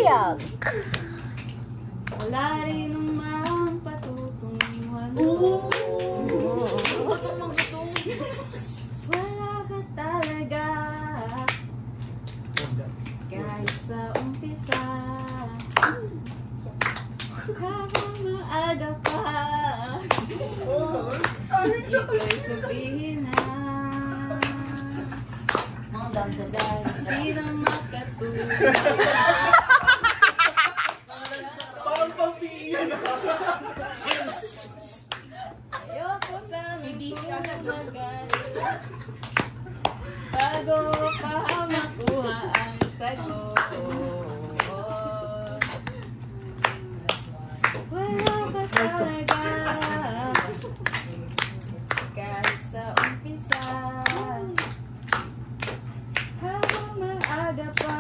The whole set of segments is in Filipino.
Ayan. Wala rin naman patutunguhan. Wala ba talaga? Kahit sa umpisa, habang maaga pa, ika'y sabihin na dahil di na makatulog. Parang pampiyan na. Ayoko sa magmagal bago pa makuha ang sagot. Wala ba talaga kahit sa umpisa, habang maaga pa,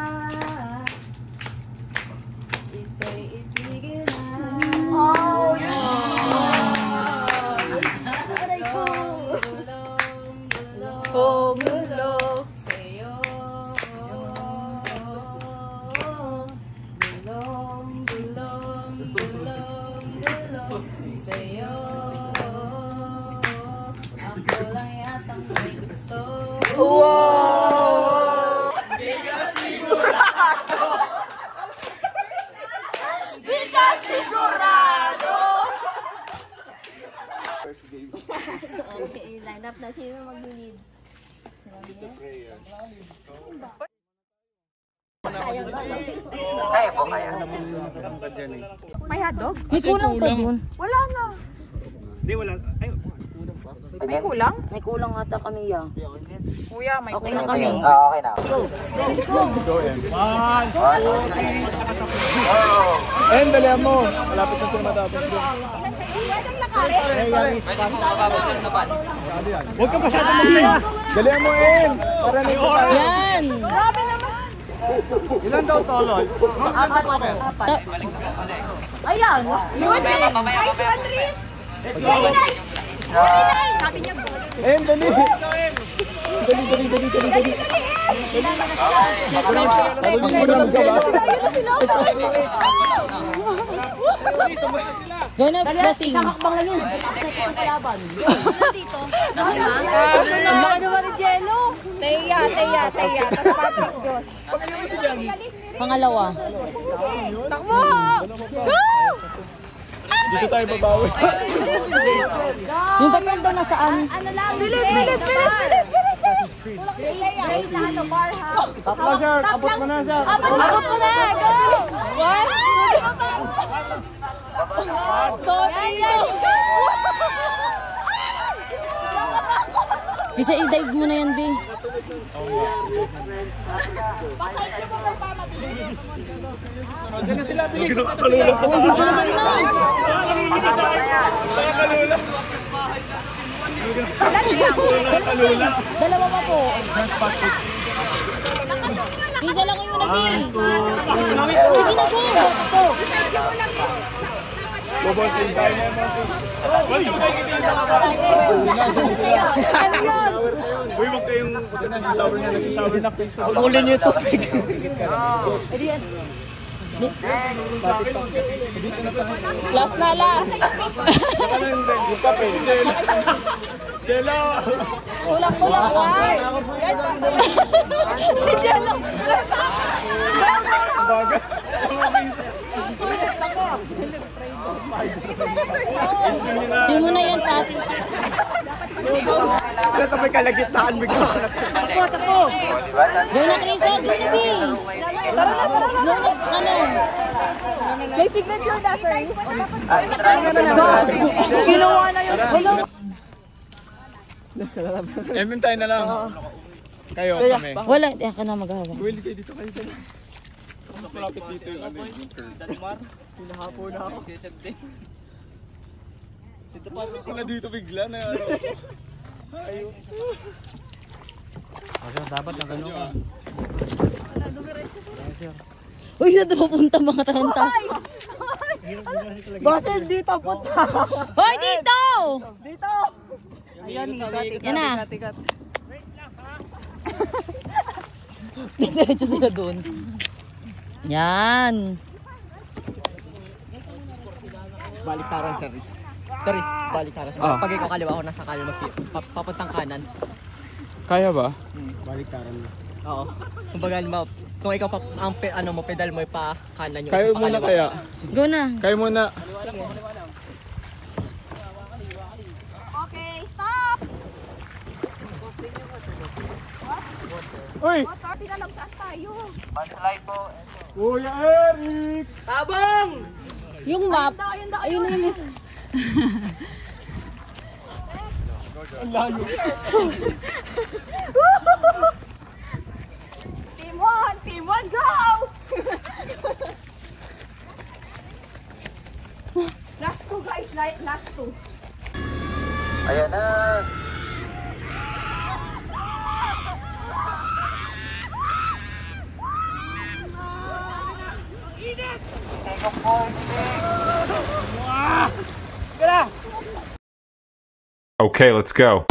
ito'y itigil na. Oh, Gulong sa'yo. Gulong sa'yo. Ako lang yatang may gusto. wow! Di ka sigurado. Di ka sigurado! Okay, line up na. Sino mag-lead? Kaya po kaya. May hotdog? May kulang pa dun. Wala na. Hindi, wala. Ay, May kulang? May kulang ata kami ya. Kuya, may Okay kulang. na kami. Okay na. and dalihan mo. Malapit na sila matapos doon. Huwag ka masyadong magsaya. Dalihan mo, En. Para na isa tayo. Yan! Ilan daw toloy? Apat ako. Ayan! En, dali. Dali. Gawin na basing. Isang hakbang lang yun. Dito. Ang laki naman ni Jello. Teya. Tapos Patrick Josh. Pangalawa. Takbo! Go! Dito tayo babawi. Yung papel daw nasaan? Bilis! Tapla, sir. Abot mo na, sir. Abot mo na! Go! 1, 2, 3, go! Bisa i-dive mo na yan, B. Diyan na sila, bilis. Oh, dito na sila. Dalawa pa po. Isa lang kayo na, B. Sige na po. Bobosin tayo na mo. Ano yun? Uy, wag kayong nagsisower na face. Pagulin niyo ito. Edi yan. Last na last. Saka na yung papel. Jello. Kulang. Ay! Si Jello. Baga. Sige mo na yan, Pat. Kaya sabay kalagitnaan bigla. Gawin na, Krisa. Gawin na, B. Tara na. Ano? May signature na, sir. Ginawa na yun. Emin tayo na lang. Kayo, kami. Wala. Ka na maghahawak. Will, kayo dito kayo. Mas malapit dito yung ano yung curve. Dalmar, pinahapo na ako. Pasok ko na dito bigla na ano. Ayun. Kasi dapat na gano'n ka. Uy, saan ito pupunta mga taranta? Bossel, dito punta. Hoy, dito! Dito. Ayan, ikat. Yan na. Diretso sila doon. Yan. Baliktaran sa Riz. Sa Riz, baliktaran. Pag ikaw kaliwa ako nasa kanan, papuntang kanan. Kaya ba? Baliktaran mo. Oo. Kumbaga, kung ikaw pedal mo pa kanan yung Kaya isa pa muna kaliwa. kaya? Go na. Kaya muna. Okay, stop! Uy! Party na lang saan tayo. Kuya Eric! Tabang! Yung map. Ayun na yun. Team 1, go! Last two guys, last two. Ayan na! Okay, let's go.